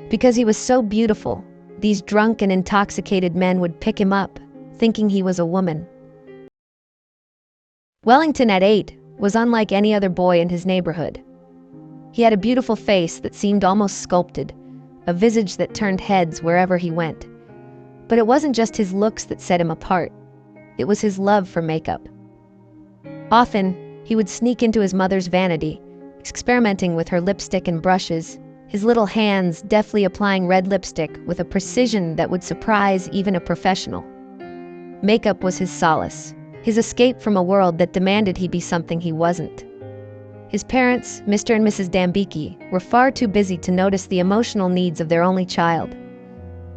Because he was so beautiful, these drunk and intoxicated men would pick him up, thinking he was a woman. Wellington at 8 was unlike any other boy in his neighborhood. He had a beautiful face that seemed almost sculpted, a visage that turned heads wherever he went. But it wasn't just his looks that set him apart. It was his love for makeup. Often, he would sneak into his mother's vanity, experimenting with her lipstick and brushes, his little hands deftly applying red lipstick with a precision that would surprise even a professional. Makeup was his solace, his escape from a world that demanded he be something he wasn't. His parents, Mr. and Mrs. Dambicki, were far too busy to notice the emotional needs of their only child.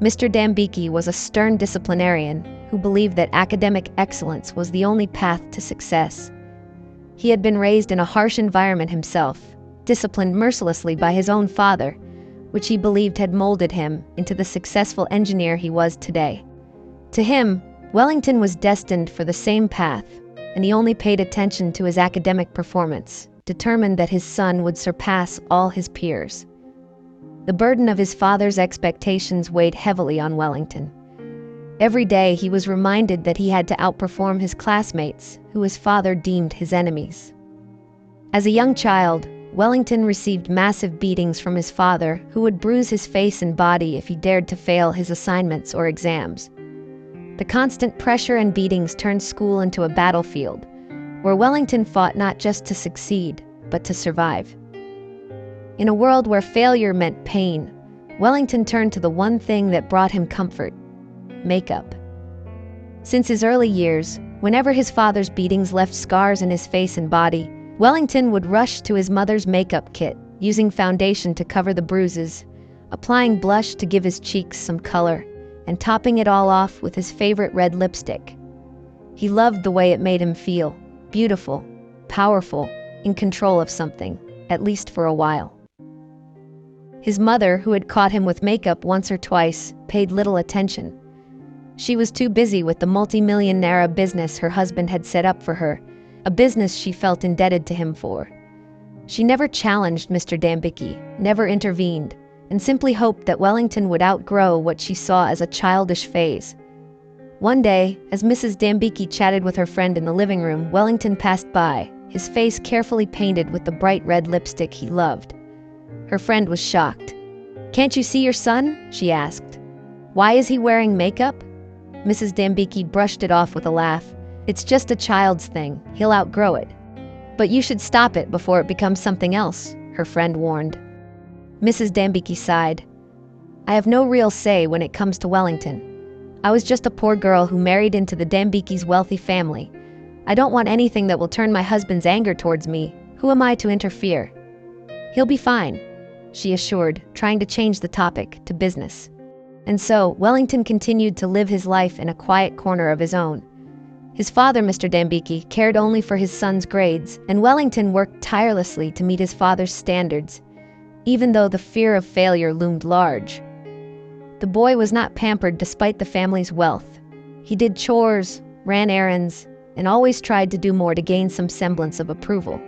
Mr. Dambicki was a stern disciplinarian who believed that academic excellence was the only path to success. He had been raised in a harsh environment himself, disciplined mercilessly by his own father, which he believed had molded him into the successful engineer he was today. To him, Wellington was destined for the same path, and he only paid attention to his academic performance, determined that his son would surpass all his peers. The burden of his father's expectations weighed heavily on Wellington. Every day he was reminded that he had to outperform his classmates, who his father deemed his enemies. As a young child, Wellington received massive beatings from his father, who would bruise his face and body if he dared to fail his assignments or exams. The constant pressure and beatings turned school into a battlefield, where Wellington fought not just to succeed, but to survive. In a world where failure meant pain, Wellington turned to the one thing that brought him comfort: makeup. Since his early years, whenever his father's beatings left scars in his face and body, Wellington would rush to his mother's makeup kit, using foundation to cover the bruises, applying blush to give his cheeks some color, and topping it all off with his favorite red lipstick. He loved the way it made him feel, beautiful, powerful, in control of something, at least for a while. His mother, who had caught him with makeup once or twice, paid little attention. She was too busy with the multi-millionaire business her husband had set up for her, a business she felt indebted to him for. She never challenged Mr. Dambicki, never intervened, and simply hoped that Wellington would outgrow what she saw as a childish phase. One day, as Mrs. Dambicki chatted with her friend in the living room, Wellington passed by, his face carefully painted with the bright red lipstick he loved. Her friend was shocked. "Can't you see your son?" she asked. "Why is he wearing makeup?" Mrs. Dambicki brushed it off with a laugh. "It's just a child's thing. He'll outgrow it." "But you should stop it before it becomes something else," her friend warned. Mrs. Dambicki sighed. "I have no real say when it comes to Wellington. I was just a poor girl who married into the Dambicki's wealthy family. I don't want anything that will turn my husband's anger towards me. Who am I to interfere?" "He'll be fine," she assured, trying to change the topic to business. And so, Wellington continued to live his life in a quiet corner of his own. His father, Mr. Dambicki, cared only for his son's grades, and Wellington worked tirelessly to meet his father's standards, even though the fear of failure loomed large. The boy was not pampered despite the family's wealth. He did chores, ran errands, and always tried to do more to gain some semblance of approval.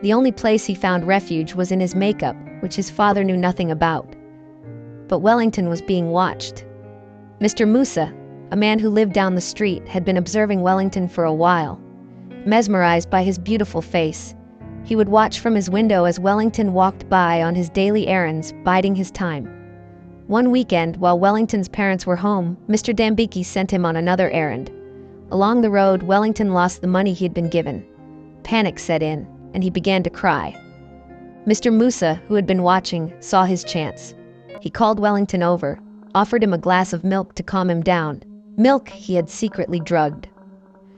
The only place he found refuge was in his makeup, which his father knew nothing about. But Wellington was being watched. Mr. Musa, a man who lived down the street, had been observing Wellington for a while. Mesmerized by his beautiful face, he would watch from his window as Wellington walked by on his daily errands, biding his time. One weekend, while Wellington's parents were home, Mr. Dambicki sent him on another errand. Along the road, Wellington lost the money he had been given. Panic set in, and he began to cry. Mr. Musa, who had been watching, saw his chance. He called Wellington over, offered him a glass of milk to calm him down, milk he had secretly drugged.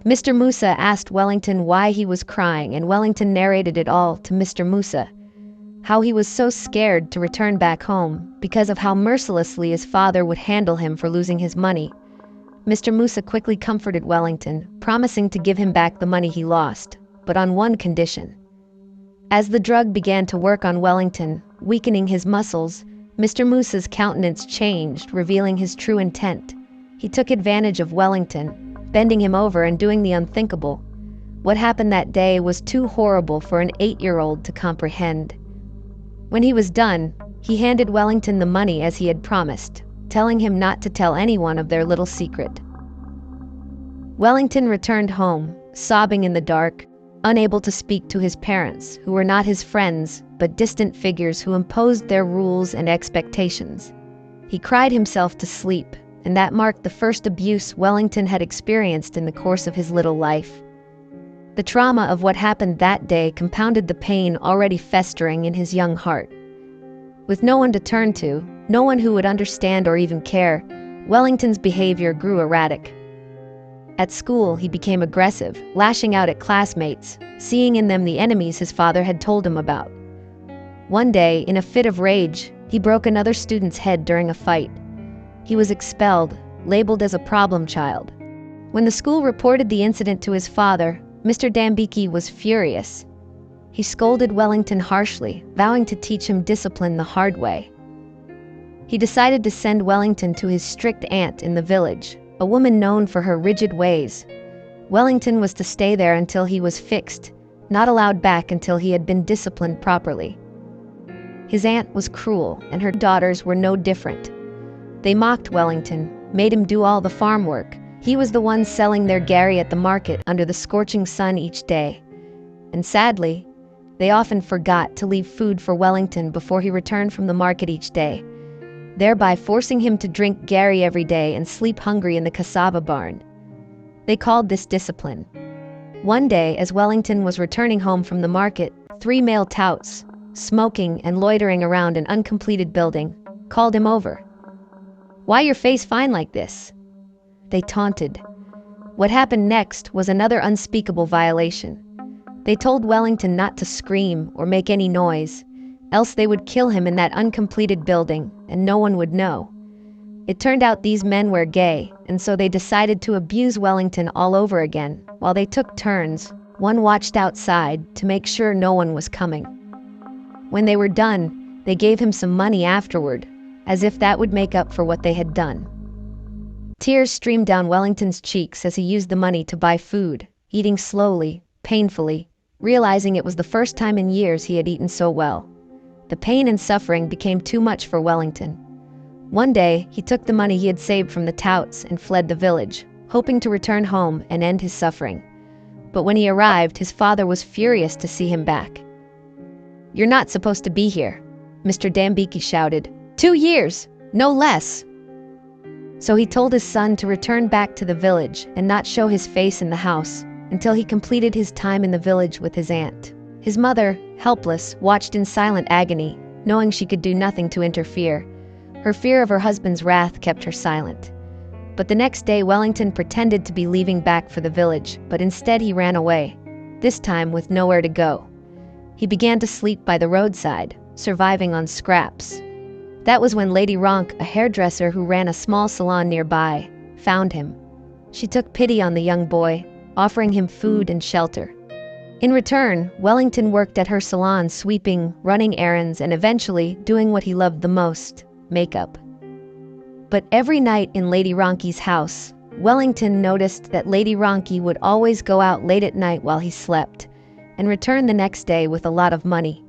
Mr. Musa asked Wellington why he was crying, and Wellington narrated it all to Mr. Musa. How he was so scared to return back home because of how mercilessly his father would handle him for losing his money. Mr. Musa quickly comforted Wellington, promising to give him back the money he lost, but on one condition. As the drug began to work on Wellington, weakening his muscles, Mr. Musa's countenance changed, revealing his true intent. He took advantage of Wellington, bending him over and doing the unthinkable. What happened that day was too horrible for an 8-year-old to comprehend. When he was done, He handed Wellington the money as he had promised, telling him not to tell anyone of their little secret. Wellington returned home, sobbing in the dark, unable to speak to his parents, who were not his friends, but distant figures who imposed their rules and expectations. He cried himself to sleep, and that marked the first abuse Wellington had experienced in the course of his little life. The trauma of what happened that day compounded the pain already festering in his young heart. With no one to turn to, no one who would understand or even care, Wellington's behavior grew erratic. At school, he became aggressive, lashing out at classmates, seeing in them the enemies his father had told him about. One day, in a fit of rage, he broke another student's head during a fight. He was expelled, labeled as a problem child. When the school reported the incident to his father, Mr. Dambiki was furious. He scolded Wellington harshly, vowing to teach him discipline the hard way. He decided to send Wellington to his strict aunt in the village, a woman known for her rigid ways. Wellington was to stay there until he was fixed, not allowed back until he had been disciplined properly. His aunt was cruel, and her daughters were no different. They mocked Wellington, made him do all the farm work. He was the one selling their gari at the market under the scorching sun each day. And sadly, they often forgot to leave food for Wellington before he returned from the market each day, thereby forcing him to drink gari every day and sleep hungry in the cassava barn. They called this discipline. One day, as Wellington was returning home from the market, 3 male touts, smoking and loitering around an uncompleted building, called him over. "Why your face fine like this?" They taunted. What happened next was another unspeakable violation. They told Wellington not to scream or make any noise, else they would kill him in that uncompleted building, and no one would know. It turned out these men were gay, and so they decided to abuse Wellington all over again, while they took turns. One watched outside to make sure no one was coming. When they were done, they gave him some money afterward, as if that would make up for what they had done. Tears streamed down Wellington's cheeks as he used the money to buy food, eating slowly, painfully, realizing it was the first time in years he had eaten so well. The pain and suffering became too much for Wellington. One day, he took the money he had saved from the touts and fled the village, hoping to return home and end his suffering. But when he arrived, his father was furious to see him back. "You're not supposed to be here," Mr. Dambiki shouted. 2 years, no less." So he told his son to return back to the village and not show his face in the house until he completed his time in the village with his aunt. His mother, helpless, watched in silent agony, knowing she could do nothing to interfere. Her fear of her husband's wrath kept her silent. But the next day, Wellington pretended to be leaving back for the village, but instead he ran away, this time with nowhere to go. He began to sleep by the roadside, surviving on scraps. That was when Lady Ronk, a hairdresser who ran a small salon nearby, found him. She took pity on the young boy, offering him food and shelter. In return, Wellington worked at her salon sweeping, running errands, and eventually doing what he loved the most, makeup. But every night in Lady Ronki's house, Wellington noticed that Lady Ronki would always go out late at night while he slept, and return the next day with a lot of money.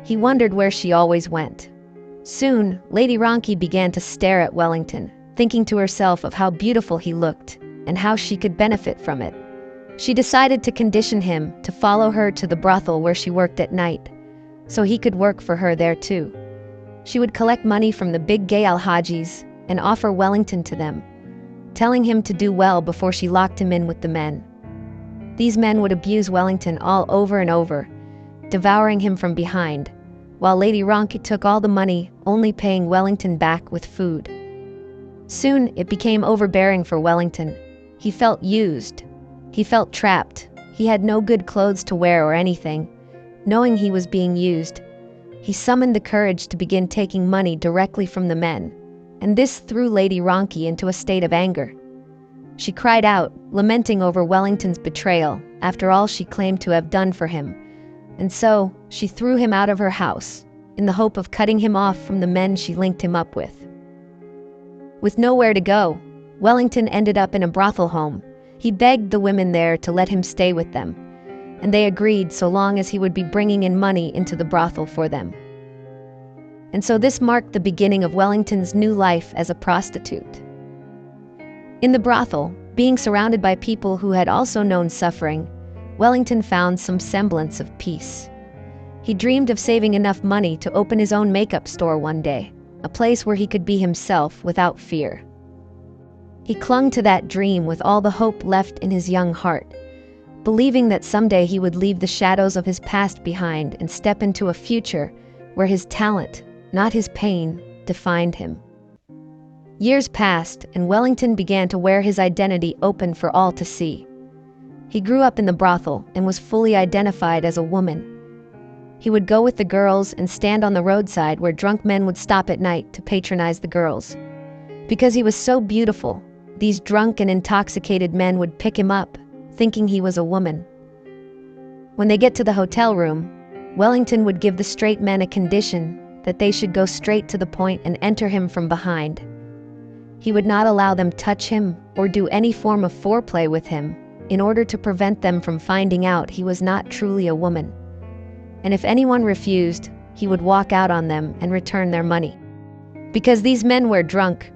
He wondered where she always went. Soon, Lady Ronki began to stare at Wellington, thinking to herself of how beautiful he looked, and how she could benefit from it. She decided to condition him to follow her to the brothel where she worked at night, so he could work for her there too. She would collect money from the big gay alhajis and offer Wellington to them, telling him to do well before she locked him in with the men. These men would abuse Wellington all over and over, devouring him from behind, while Lady Ronki took all the money, only paying Wellington back with food. Soon, it became overbearing for Wellington. He felt used. He felt trapped. He had no good clothes to wear or anything. Knowing he was being used, he summoned the courage to begin taking money directly from the men, and this threw Lady Ronki into a state of anger. She cried out, lamenting over Wellington's betrayal after all she claimed to have done for him, and so she threw him out of her house, in the hope of cutting him off from the men she linked him up with. With nowhere to go, Wellington ended up in a brothel home. He begged the women there to let him stay with them, and they agreed so long as he would be bringing in money into the brothel for them. and so this marked the beginning of Wellington's new life as a prostitute. In the brothel, being surrounded by people who had also known suffering, Wellington found some semblance of peace. He dreamed of saving enough money to open his own makeup store one day, a place where he could be himself without fear. He clung to that dream with all the hope left in his young heart, believing that someday he would leave the shadows of his past behind and step into a future where his talent, not his pain, defined him. Years passed, and Wellington began to wear his identity open for all to see. He grew up in the brothel and was fully identified as a woman. He would go with the girls and stand on the roadside where drunk men would stop at night to patronize the girls. Because he was so beautiful, these drunk and intoxicated men would pick him up, thinking he was a woman. When they get to the hotel room, Wellington would give the straight men a condition that they should go straight to the point and enter him from behind. He would not allow them touch him or do any form of foreplay with him in order to prevent them from finding out he was not truly a woman. And if anyone refused, he would walk out on them and return their money. Because these men were drunk,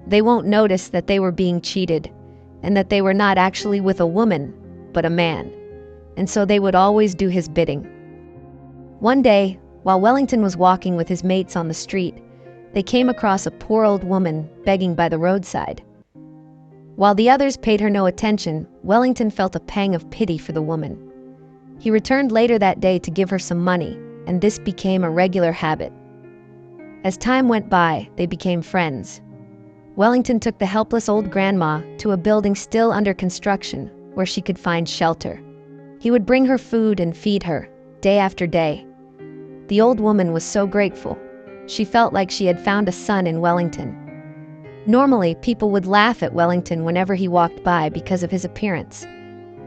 they won't notice that they were being cheated and that they were not actually with a woman, but a man. And so they would always do his bidding. One day, while Wellington was walking with his mates on the street, they came across a poor old woman begging by the roadside. While the others paid her no attention, Wellington felt a pang of pity for the woman. He returned later that day to give her some money, and this became a regular habit. As time went by, they became friends. Wellington took the helpless old grandma to a building still under construction, where she could find shelter. He would bring her food and feed her, day after day. The old woman was so grateful. She felt like she had found a son in Wellington. Normally, people would laugh at Wellington whenever he walked by because of his appearance.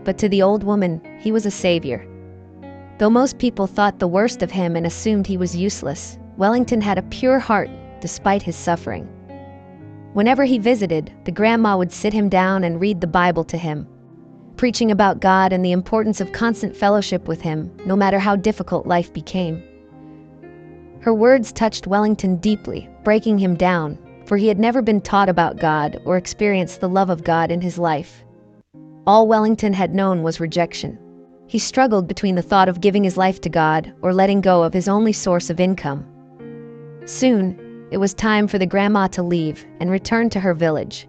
But to the old woman, he was a savior. Though most people thought the worst of him and assumed he was useless, Wellington had a pure heart despite his suffering. Whenever he visited, the grandma would sit him down and read the Bible to him, preaching about God and the importance of constant fellowship with him, no matter how difficult life became. Her words touched Wellington deeply, breaking him down, for he had never been taught about God or experienced the love of God in his life. All Wellington had known was rejection. He struggled between the thought of giving his life to God or letting go of his only source of income. Soon, it was time for the grandma to leave and return to her village,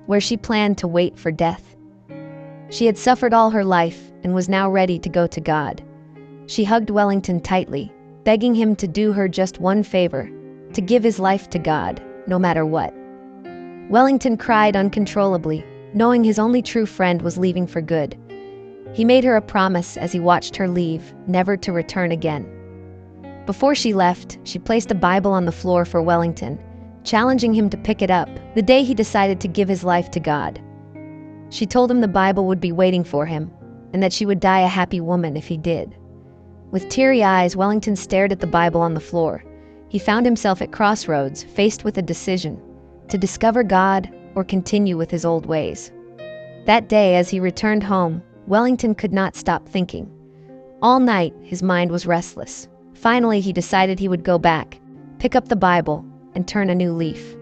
where she planned to wait for death. She had suffered all her life and was now ready to go to God. She hugged Wellington tightly, begging him to do her just one favor, to give his life to God, no matter what. Wellington cried uncontrollably, knowing his only true friend was leaving for good. He made her a promise as he watched her leave, never to return again. Before she left, she placed a Bible on the floor for Wellington, challenging him to pick it up the day he decided to give his life to God. She told him the Bible would be waiting for him, and that she would die a happy woman if he did. With teary eyes, Wellington stared at the Bible on the floor. He found himself at crossroads, faced with a decision, to discover God or continue with his old ways. That day, as he returned home, Wellington could not stop thinking. All night, his mind was restless. Finally, he decided he would go back, pick up the Bible, and turn a new leaf.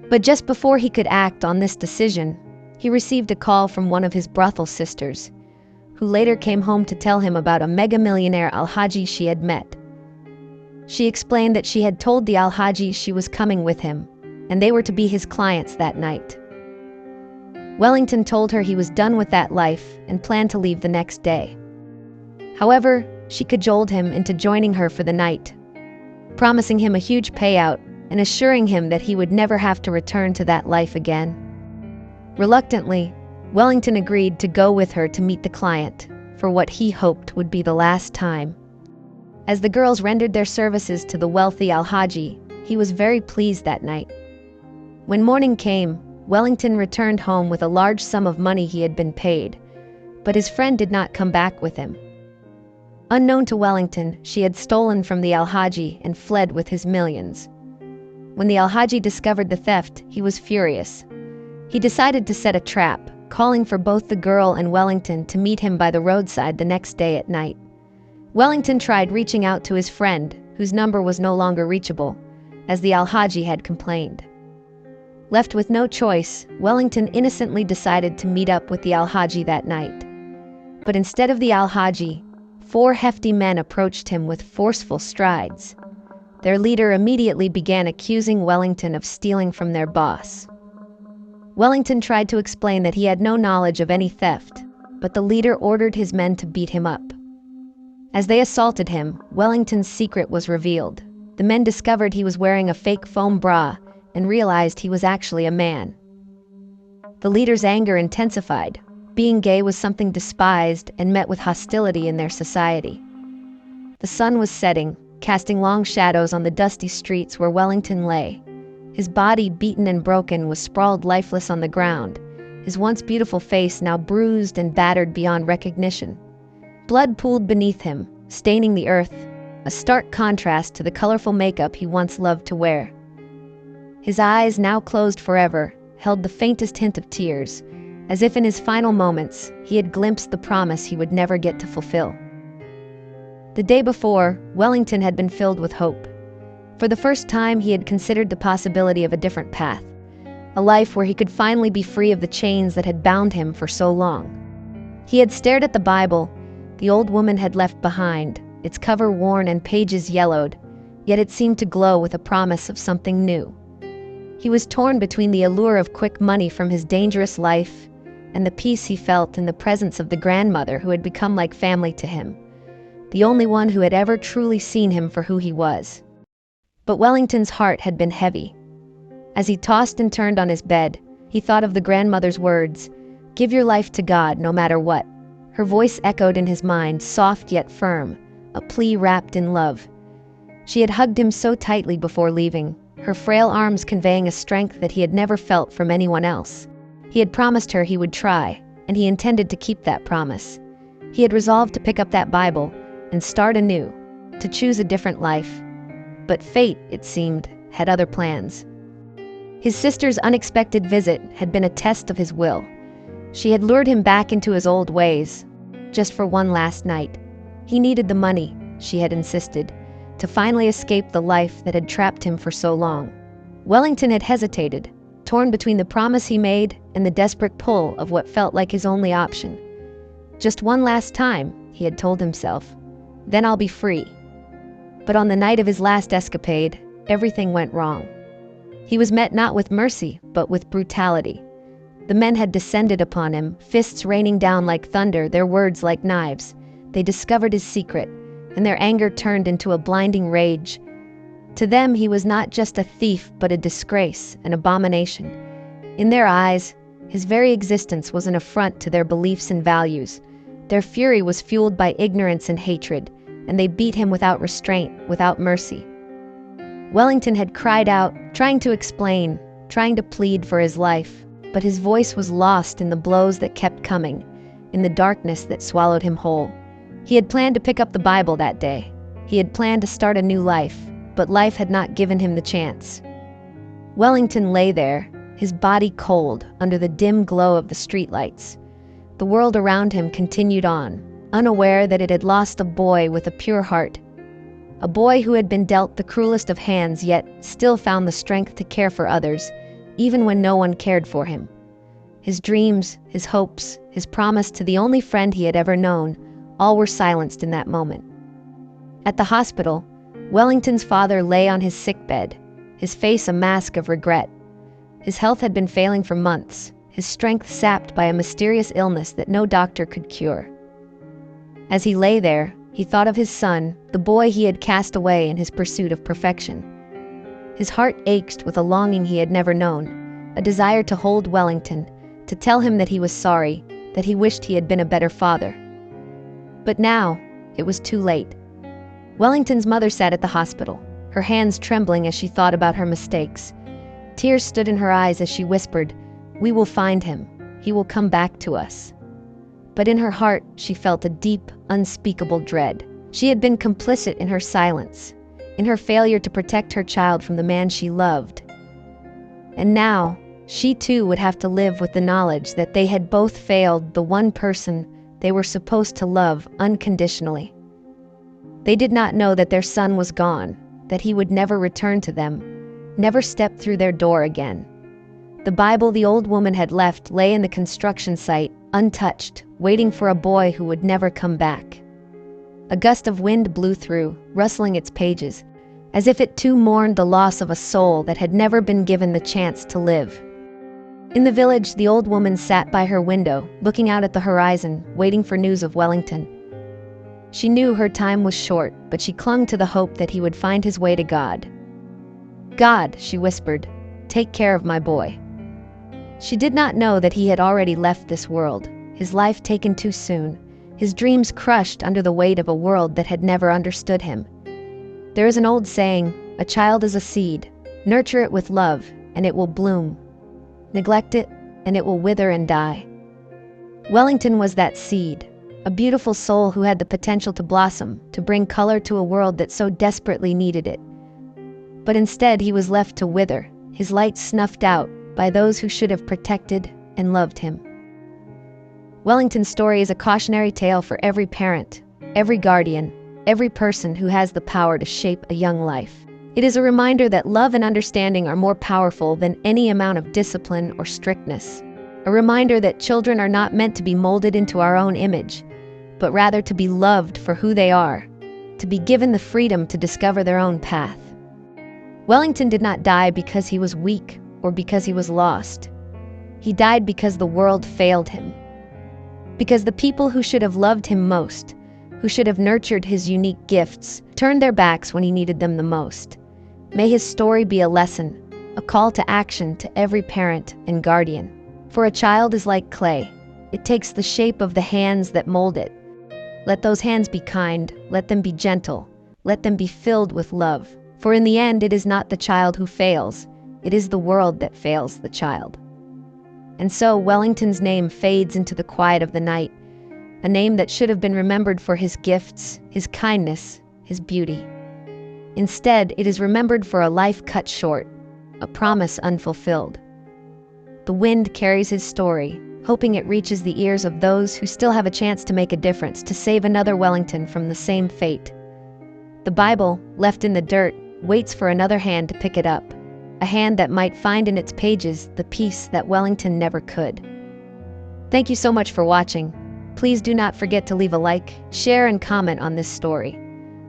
But just before he could act on this decision, he received a call from one of his brothel sisters, who later came home to tell him about a mega-millionaire Al-Haji she had met. She explained that she had told the Al-Haji she was coming with him, and they were to be his clients that night. Wellington told her he was done with that life and planned to leave the next day. However, she cajoled him into joining her for the night, promising him a huge payout and assuring him that he would never have to return to that life again. Reluctantly, Wellington agreed to go with her to meet the client for what he hoped would be the last time. As the girls rendered their services to the wealthy Al-Haji, he was very pleased that night. When morning came, Wellington returned home with a large sum of money he had been paid, but his friend did not come back with him. Unknown to Wellington, she had stolen from the Al-Haji and fled with his millions. When the Al-Haji discovered the theft, he was furious. He decided to set a trap, calling for both the girl and Wellington to meet him by the roadside the next day at night. Wellington tried reaching out to his friend, whose number was no longer reachable, as the Al-Haji had complained. Left with no choice, Wellington innocently decided to meet up with the Al-Haji that night. But instead of the Al-Haji, 4 hefty men approached him with forceful strides. Their leader immediately began accusing Wellington of stealing from their boss. Wellington tried to explain that he had no knowledge of any theft, but the leader ordered his men to beat him up. As they assaulted him, Wellington's secret was revealed. The men discovered he was wearing a fake foam bra and realized he was actually a man. The leader's anger intensified. Being gay was something despised and met with hostility in their society. The sun was setting, casting long shadows on the dusty streets where Wellington lay. His body, beaten and broken, was sprawled lifeless on the ground, his once beautiful face now bruised and battered beyond recognition. Blood pooled beneath him, staining the earth, a stark contrast to the colorful makeup he once loved to wear. His eyes, now closed forever, held the faintest hint of tears, as if in his final moments he had glimpsed the promise he would never get to fulfill. The day before, Wellington had been filled with hope. For the first time, he had considered the possibility of a different path, a life where he could finally be free of the chains that had bound him for so long. He had stared at the Bible the old woman had left behind, its cover worn and pages yellowed, yet it seemed to glow with a promise of something new. He was torn between the allure of quick money from his dangerous life and the peace he felt in the presence of the grandmother who had become like family to him, the only one who had ever truly seen him for who he was. But Wellington's heart had been heavy. As he tossed and turned on his bed, he thought of the grandmother's words, "Give your life to God no matter what." Her voice echoed in his mind, soft yet firm, a plea wrapped in love. She had hugged him so tightly before leaving, her frail arms conveying a strength that he had never felt from anyone else. He had promised her he would try, and he intended to keep that promise. He had resolved to pick up that Bible and start anew, to choose a different life. But fate, it seemed, had other plans. His sister's unexpected visit had been a test of his will. She had lured him back into his old ways, just for one last night. He needed the money, she had insisted, to finally escape the life that had trapped him for so long. Wellington had hesitated, torn between the promise he made and the desperate pull of what felt like his only option. Just one last time, he had told himself, then I'll be free. But on the night of his last escapade, everything went wrong. He was met not with mercy, but with brutality. The men had descended upon him, fists raining down like thunder, their words like knives. They discovered his secret, and their anger turned into a blinding rage. To them, he was not just a thief, but a disgrace, an abomination. In their eyes, his very existence was an affront to their beliefs and values. Their fury was fueled by ignorance and hatred, and they beat him without restraint, without mercy. Wellington had cried out, trying to explain, trying to plead for his life, but his voice was lost in the blows that kept coming, in the darkness that swallowed him whole. He had planned to pick up the Bible that day. He had planned to start a new life, but life had not given him the chance. Wellington lay there, his body cold, under the dim glow of the streetlights. The world around him continued on, unaware that it had lost a boy with a pure heart. A boy who had been dealt the cruelest of hands, yet still found the strength to care for others, even when no one cared for him. His dreams, his hopes, his promise to the only friend he had ever known, all were silenced in that moment. At the hospital, Wellington's father lay on his sickbed, his face a mask of regret. His health had been failing for months, his strength sapped by a mysterious illness that no doctor could cure. As he lay there, he thought of his son, the boy he had cast away in his pursuit of perfection. His heart ached with a longing he had never known, a desire to hold Wellington, to tell him that he was sorry, that he wished he had been a better father. But now, it was too late. Wellington's mother sat at the hospital, her hands trembling as she thought about her mistakes. Tears stood in her eyes as she whispered, "We will find him. He will come back to us." But in her heart, she felt a deep, unspeakable dread. She had been complicit in her silence, in her failure to protect her child from the man she loved. And now, she too would have to live with the knowledge that they had both failed the one person they were supposed to love unconditionally. They did not know that their son was gone, that he would never return to them, never step through their door again. The Bible the old woman had left lay in the construction site, untouched, waiting for a boy who would never come back. A gust of wind blew through, rustling its pages, as if it too mourned the loss of a soul that had never been given the chance to live. In the village, the old woman sat by her window, looking out at the horizon, waiting for news of Wellington. She knew her time was short, but she clung to the hope that he would find his way to God. "God," she whispered, "take care of my boy." She did not know that he had already left this world, his life taken too soon, his dreams crushed under the weight of a world that had never understood him. There is an old saying, "A child is a seed. Nurture it with love, and it will bloom. Neglect it, and it will wither and die." Wellington was that seed, a beautiful soul who had the potential to blossom, to bring color to a world that so desperately needed it. But instead he was left to wither, his light snuffed out by those who should have protected and loved him. Wellington's story is a cautionary tale for every parent, every guardian, every person who has the power to shape a young life. It is a reminder that love and understanding are more powerful than any amount of discipline or strictness. A reminder that children are not meant to be molded into our own image, but rather to be loved for who they are, to be given the freedom to discover their own path. Wellington did not die because he was weak or because he was lost. He died because the world failed him. Because the people who should have loved him most, who should have nurtured his unique gifts, turned their backs when he needed them the most. May his story be a lesson, a call to action to every parent and guardian. For a child is like clay. It takes the shape of the hands that mold it. Let those hands be kind, let them be gentle, let them be filled with love. For in the end, it is not the child who fails, it is the world that fails the child. And so Wellington's name fades into the quiet of the night, a name that should have been remembered for his gifts, his kindness, his beauty. Instead, it is remembered for a life cut short, a promise unfulfilled. The wind carries his story, hoping it reaches the ears of those who still have a chance to make a difference, to save another Wellington from the same fate. The Bible, left in the dirt, waits for another hand to pick it up, a hand that might find in its pages the peace that Wellington never could. Thank you so much for watching. Please do not forget to leave a like, share, and comment on this story.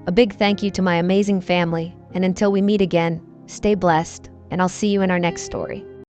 A big thank you to my amazing family, and until we meet again, stay blessed, and I'll see you in our next story.